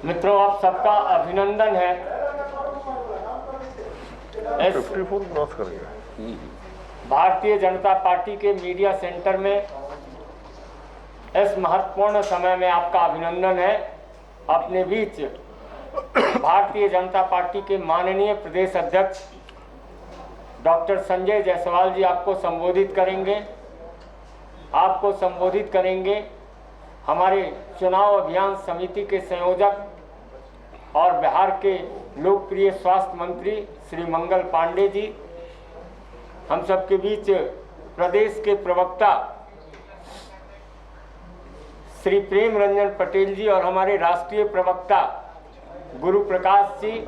मित्रों, आप सबका अभिनंदन है। 54 क्रॉस कर गया। भारतीय जनता पार्टी के मीडिया सेंटर में इस महत्वपूर्ण समय में आपका अभिनंदन है। अपने बीच भारतीय जनता पार्टी के माननीय प्रदेश अध्यक्ष डॉक्टर संजय जायसवाल जी आपको संबोधित करेंगे। हमारे चुनाव अभियान समिति के संयोजक और बिहार के लोकप्रिय स्वास्थ्य मंत्री श्री मंगल पांडे जी, हम सबके बीच प्रदेश के प्रवक्ता श्री प्रेम रंजन पटेल जी और हमारे राष्ट्रीय प्रवक्ता गुरु प्रकाश जी,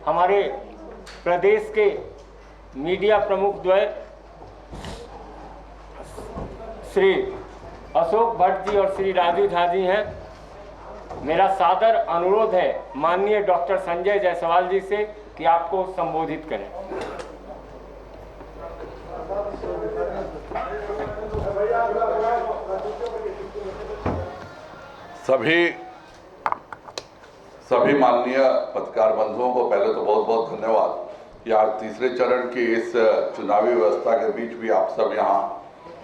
हमारे प्रदेश के मीडिया प्रमुख द्वय श्री अशोक भट्ट जी और श्री राजू झा जी हैं। मेरा सादर अनुरोध है माननीय डॉक्टर संजय जायसवाल जी से कि आपको संबोधित करें। सभी माननीय पत्रकार बंधुओं को पहले तो बहुत बहुत धन्यवाद। यार तीसरे चरण की इस चुनावी व्यवस्था के बीच भी आप सब यहाँ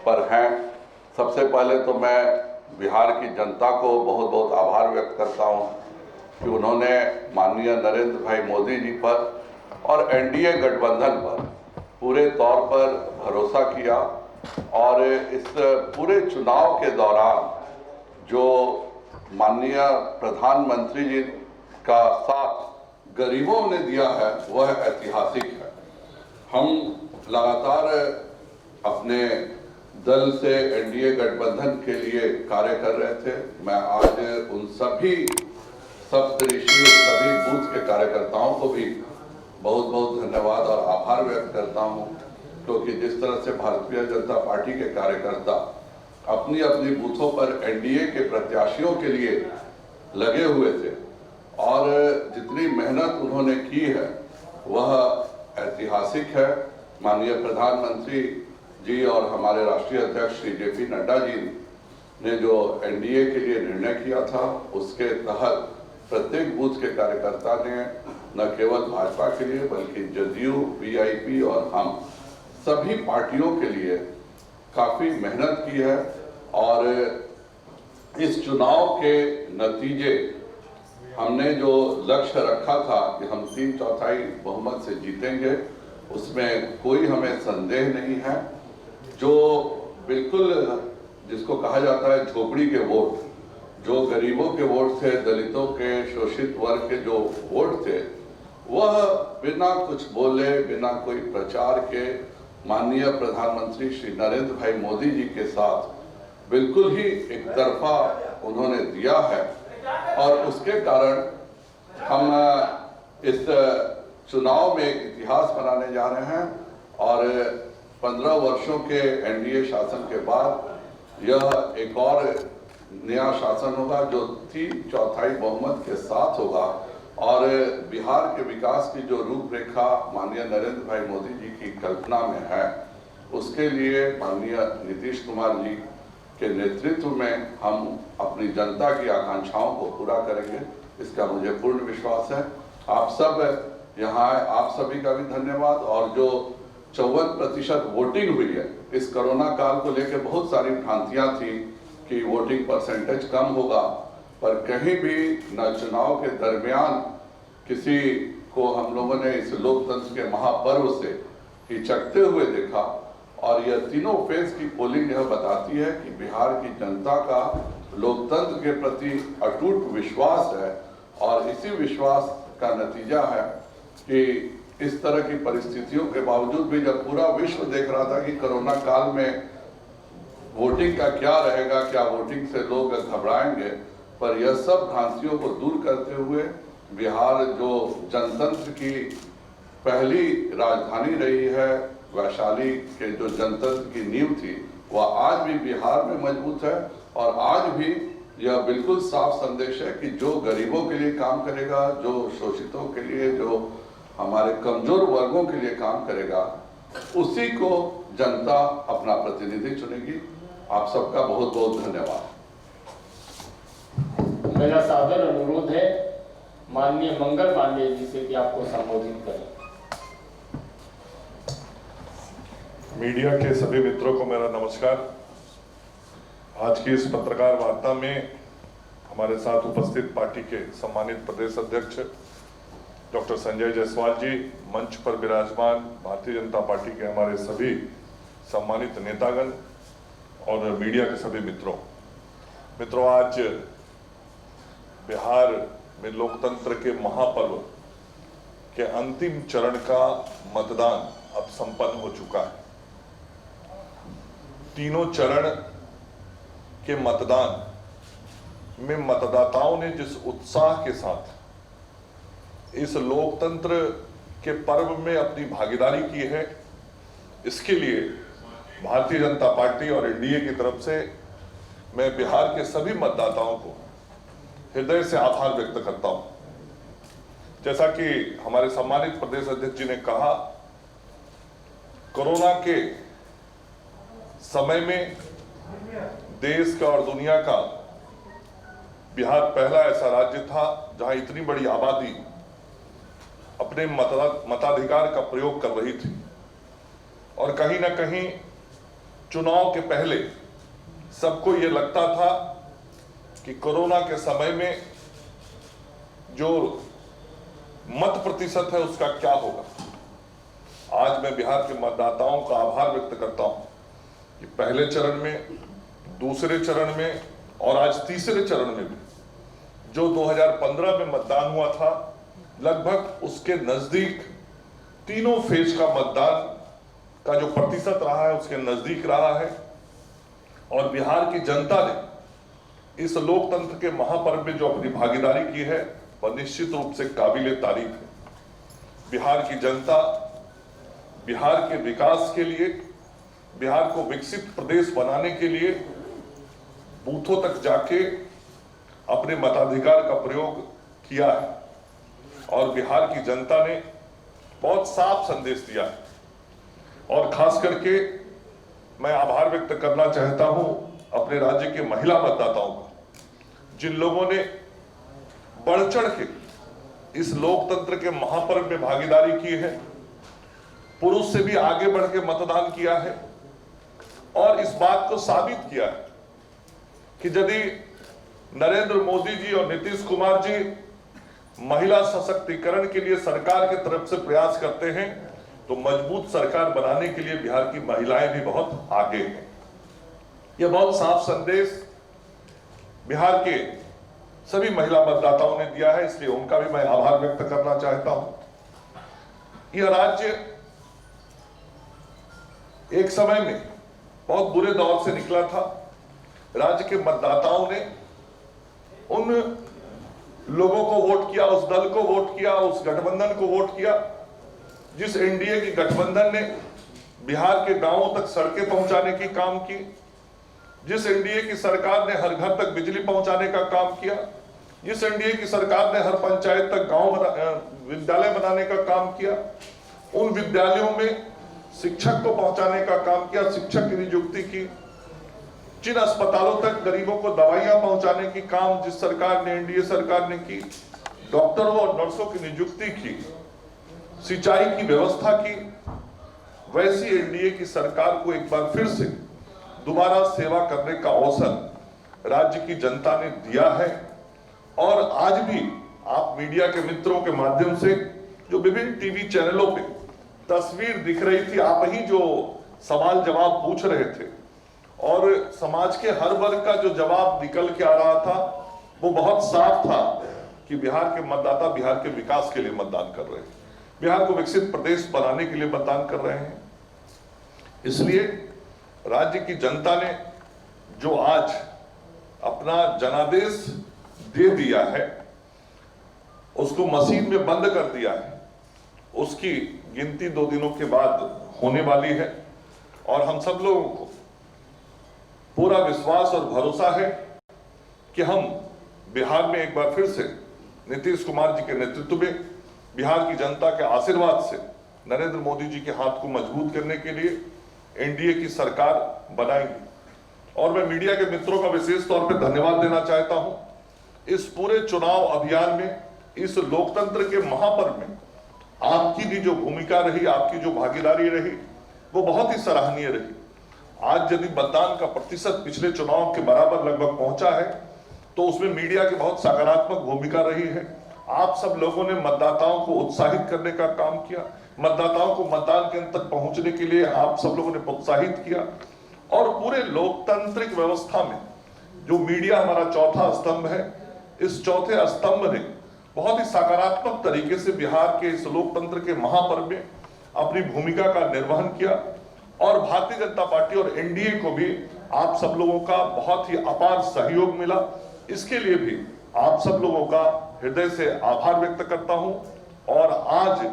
पर हैं। सबसे पहले तो मैं बिहार की जनता को बहुत बहुत आभार व्यक्त करता हूँ कि उन्होंने माननीय नरेंद्र भाई मोदी जी पर और एनडीए गठबंधन पर पूरे तौर पर भरोसा किया और इस पूरे चुनाव के दौरान जो माननीय प्रधानमंत्री जी का साथ गरीबों ने दिया है वह ऐतिहासिक है। हम लगातार अपने दल से एनडीए गठबंधन के लिए कार्य कर रहे थे। मैं आज उन सभी सप्तऋषि सभी बूथ के कार्यकर्ताओं को भी बहुत बहुत धन्यवाद और आभार व्यक्त करता हूं, क्योंकि जिस तरह से भारतीय जनता पार्टी के कार्यकर्ता अपनी अपनी बूथों पर एनडीए के प्रत्याशियों के लिए लगे हुए थे और जितनी मेहनत उन्होंने की है वह ऐतिहासिक है। माननीय प्रधानमंत्री जी और हमारे राष्ट्रीय अध्यक्ष श्री जेपी नड्डा जी ने जो एनडीए के लिए निर्णय किया था, उसके तहत प्रत्येक बूथ के कार्यकर्ता ने न केवल भाजपा के लिए बल्कि जदयू, वीआईपी और हम सभी पार्टियों के लिए काफी मेहनत की है और इस चुनाव के नतीजे हमने जो लक्ष्य रखा था कि हम 3/4 बहुमत से जीतेंगे, उसमें कोई हमें संदेह नहीं है। जो बिल्कुल जिसको कहा जाता है झोपड़ी के वोट, जो गरीबों के वोट थे, दलितों के, शोषित वर्ग के जो वोट थे, वह बिना कुछ बोले, बिना कोई प्रचार के माननीय प्रधानमंत्री श्री नरेंद्र भाई मोदी जी के साथ बिल्कुल ही एक तरफा उन्होंने दिया है और उसके कारण हम इस चुनाव में एक इतिहास बनाने जा रहे हैं और 15 वर्षों के एनडीए शासन के बाद यह एक और नया शासन होगा जो 3/4 बहुमत के साथ होगा और बिहार के विकास की जो रूपरेखा माननीय नरेंद्र भाई मोदी जी की कल्पना में है, उसके लिए माननीय नीतीश कुमार जी के नेतृत्व में हम अपनी जनता की आकांक्षाओं को पूरा करेंगे, इसका मुझे पूर्ण विश्वास है। आप सब यहाँ, आप सभी का भी धन्यवाद। और जो 54% वोटिंग हुई है, इस कोरोना काल को लेकर बहुत सारी भ्रांतियां थी कि वोटिंग परसेंटेज कम होगा, पर कहीं भी न चुनाव के दरमियान किसी को हम लोगों ने इस लोकतंत्र के महापर्व से हिचकते हुए देखा और यह तीनों फेज की पोलिंग यह बताती है कि बिहार की जनता का लोकतंत्र के प्रति अटूट विश्वास है और इसी विश्वास का नतीजा है कि इस तरह की परिस्थितियों के बावजूद भी जब पूरा विश्व देख रहा था कि कोरोना काल में वोटिंग का क्या रहेगा, क्या वोटिंग से लोग घबराएंगे, पर यह सब भ्रांतियों को दूर करते हुए बिहार जो जनतंत्र की पहली राजधानी रही है, वैशाली के जो जनतंत्र की नींव थी, वह आज भी बिहार में मजबूत है और आज भी यह बिल्कुल साफ संदेश है कि जो गरीबों के लिए काम करेगा, जो शोषितों के लिए, जो हमारे कमजोर वर्गों के लिए काम करेगा, उसी को जनता अपना प्रतिनिधि चुनेगी। आप सबका बहुत बहुत धन्यवाद। मेरा सादर अनुरोध है माननीय मंगल पांडे जी से कि आपको संबोधित करें। मीडिया के सभी मित्रों को मेरा नमस्कार। आज की इस पत्रकार वार्ता में हमारे साथ उपस्थित पार्टी के सम्मानित प्रदेश अध्यक्ष डॉक्टर संजय जायसवाल जी, मंच पर विराजमान भारतीय जनता पार्टी के हमारे सभी सम्मानित नेतागण और मीडिया के सभी मित्रों, आज बिहार में लोकतंत्र के महापर्व के अंतिम चरण का मतदान अब संपन्न हो चुका है। तीनों चरण के मतदान में मतदाताओं ने जिस उत्साह के साथ इस लोकतंत्र के पर्व में अपनी भागीदारी की है, इसके लिए भारतीय जनता पार्टी और एनडीए की तरफ से मैं बिहार के सभी मतदाताओं को हृदय से आभार व्यक्त करता हूं। जैसा कि हमारे सम्मानित प्रदेश अध्यक्ष जी ने कहा, कोरोना के समय में देश का और दुनिया का बिहार पहला ऐसा राज्य था जहां इतनी बड़ी आबादी अपने मताधिकार का प्रयोग कर रही थी और कहीं ना कहीं चुनाव के पहले सबको ये लगता था कि कोरोना के समय में जो मत प्रतिशत है उसका क्या होगा। आज मैं बिहार के मतदाताओं का आभार व्यक्त करता हूं कि पहले चरण में, दूसरे चरण में और आज तीसरे चरण में भी जो 2015 में मतदान हुआ था, लगभग उसके नजदीक तीनों फेज का मतदान का जो प्रतिशत रहा है उसके नजदीक रहा है। और बिहार की जनता ने इस लोकतंत्र के महापर्व में जो अपनी भागीदारी की है वह निश्चित रूप से काबिले तारीफ है। बिहार की जनता बिहार के विकास के लिए, बिहार को विकसित प्रदेश बनाने के लिए बूथों तक जाके अपने मताधिकार का प्रयोग किया है और बिहार की जनता ने बहुत साफ संदेश दिया है। और खास करके मैं आभार व्यक्त करना चाहता हूं अपने राज्य के महिला मतदाताओं का, जिन लोगों ने बढ़ चढ़ के इस लोकतंत्र के महापर्व में भागीदारी की है, पुरुष से भी आगे बढ़ के मतदान किया है और इस बात को साबित किया है कि यदि नरेंद्र मोदी जी और नीतीश कुमार जी महिला सशक्तिकरण के लिए सरकार की तरफ से प्रयास करते हैं तो मजबूत सरकार बनाने के लिए बिहार की महिलाएं भी बहुत आगे हैं। यह बहुत साफ संदेश बिहार के सभी महिला मतदाताओं ने दिया है, इसलिए उनका भी मैं आभार व्यक्त करना चाहता हूं। यह राज्य एक समय में बहुत बुरे दौर से निकला था। राज्य के मतदाताओं ने उन लोगों को वोट किया, उस दल को वोट किया, उस गठबंधन को वोट किया जिस एनडीए की गठबंधन ने बिहार के गांवों तक सड़कें पहुंचाने की काम की, जिस एनडीए की सरकार ने हर घर तक बिजली पहुंचाने का काम किया, जिस एनडीए की सरकार ने हर पंचायत तक विद्यालय बनाने का काम किया, उन विद्यालयों में शिक्षक को पहुंचाने का काम किया, शिक्षक की नियुक्ति की, जिन अस्पतालों तक गरीबों को दवाइयां पहुंचाने की काम जिस सरकार ने, एनडीए सरकार ने की, डॉक्टरों और नर्सों की नियुक्ति की, सिंचाई की व्यवस्था की, वैसी एनडीए की सरकार को एक बार फिर से दोबारा सेवा करने का अवसर राज्य की जनता ने दिया है। और आज भी आप मीडिया के मित्रों के माध्यम से जो विभिन्न टीवी चैनलों पे तस्वीर दिख रही थी, आप ही जो सवाल जवाब पूछ रहे थे और समाज के हर वर्ग का जो जवाब निकल के आ रहा था वो बहुत साफ था कि बिहार के मतदाता बिहार के विकास के लिए मतदान कर रहे हैं, बिहार को विकसित प्रदेश बनाने के लिए मतदान कर रहे हैं। इसलिए राज्य की जनता ने जो आज अपना जनादेश दे दिया है, उसको मशीन में बंद कर दिया है, उसकी गिनती 2 दिनों के बाद होने वाली है और हम सब लोगों को पूरा विश्वास और भरोसा है कि हम बिहार में एक बार फिर से नीतीश कुमार जी के नेतृत्व में बिहार की जनता के आशीर्वाद से नरेंद्र मोदी जी के हाथ को मजबूत करने के लिए एनडीए की सरकार बनाएंगे। और मैं मीडिया के मित्रों का विशेष तौर पर धन्यवाद देना चाहता हूं। इस पूरे चुनाव अभियान में इस लोकतंत्र के महापर्व में आपकी भी जो भूमिका रही, आपकी जो भागीदारी रही, वो बहुत ही सराहनीय रही। आज यदि मतदान का प्रतिशत पिछले चुनाव के बराबर लगभग पहुंचा है, तो उसमें मीडिया की बहुत सकारात्मक भूमिका रही है। आप सब लोगों ने मतदाताओं को उत्साहित करने का काम किया, मतदाताओं को मतदान केंद्र तक पहुंचने के लिए आप सब लोगों ने प्रोत्साहित किया, और पूरे लोकतांत्रिक व्यवस्था में जो मीडिया हमारा चौथा स्तंभ है, इस चौथे स्तंभ ने बहुत ही सकारात्मक तरीके से बिहार के इस लोकतंत्र के महापर्व में अपनी भूमिका का निर्वहन किया। और भारतीय जनता पार्टी और एनडीए को भी आप सब लोगों का बहुत ही अपार सहयोग मिला। इसके लिए भी आप सब लोगों का हृदय से आभार व्यक्त करता हूं। और आज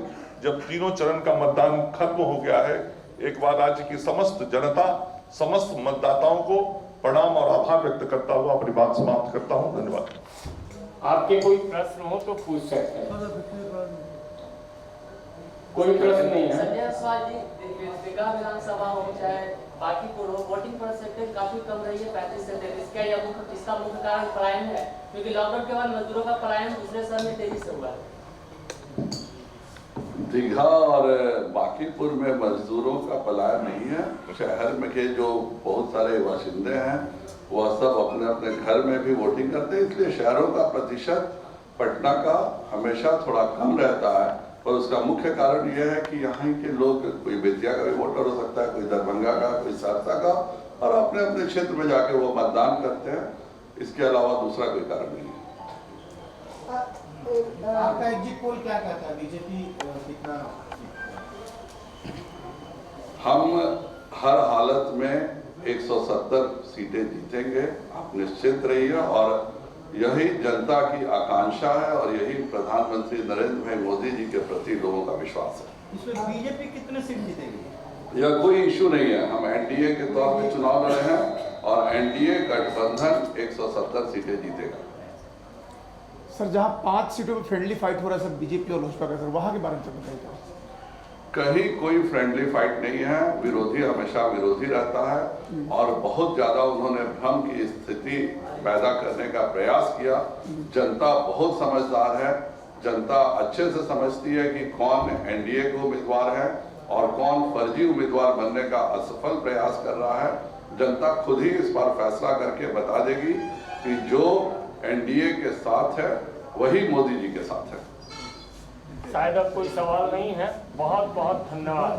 जब तीनों चरण का मतदान खत्म हो गया है, एक बार राज्य की समस्त जनता, समस्त मतदाताओं को प्रणाम और आभार व्यक्त करता हुआ अपनी बात समाप्त करता हूं। धन्यवाद। आपके कोई प्रश्न हो तो पूछ सकते हैं। कोई प्रश्न नहीं है। संजय सवाल जी, दीघा विधानसभा हो चाहे बांकीपुर हो, वोटिंग परसेंटेज काफी कम रही है, 35%। इसका मुख्य कारण पलायन है, क्योंकि लॉकडाउन के बाद मजदूरों का पलायन दूसरे शहर में तेजी से हुआ है। दीघा और बांकीपुर में मजदूरों का पलायन नहीं है। शहर में के जो बहुत सारे बाशिंदे हैं वह सब अपने अपने घर में भी वोटिंग करते हैं, इसलिए शहरों का प्रतिशत पटना का हमेशा थोड़ा कम रहता है। और उसका मुख्य कारण यह है कि यहाँ के लोग, कोई बेतिया का भी वोटर हो सकता है, कोई दरभंगा का, कोई सहरसा का, और अपने अपने क्षेत्र में जाके वो मतदान करते हैं। इसके अलावा दूसरा कोई कारण नहीं है। आपका एग्जिट पोल क्या कहता है, बीजेपी कितना? हम हर हालत में 170 सीटें जीतेंगे, आप निश्चित रहिए। और यही जनता की आकांक्षा है और यही प्रधानमंत्री नरेंद्र भाई मोदी जी के प्रति लोगों का विश्वास है। इसमें बीजेपी कितने सीट जीतेगी? यह कोई इशू नहीं है। हम एनडीए के तौर पे चुनाव लड़े हैं और एनडीए गठबंधन 170 सीटें जीतेगा। सर, जहां 5 सीटों पे फ्रेंडली फाइट हो रहा है सर, बीजेपी और लोजपा का, सर वहां के बारे में बताइए। कहीं कोई फ्रेंडली फाइट नहीं है। विरोधी हमेशा विरोधी रहता है और बहुत ज्यादा उन्होंने भ्रम की स्थिति पैदा करने का प्रयास किया। जनता बहुत समझदार है, जनता अच्छे से समझती है कि कौन एनडीए के उम्मीदवार है और कौन फर्जी उम्मीदवार बनने का असफल प्रयास कर रहा है। जनता खुद ही इस बार फैसला करके बता देगी कि जो एनडीए के साथ है वही मोदी जी के साथ है। शायद अब कोई सवाल नहीं है। बहुत बहुत धन्यवाद।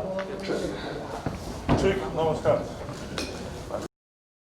ठीक, नमस्कार।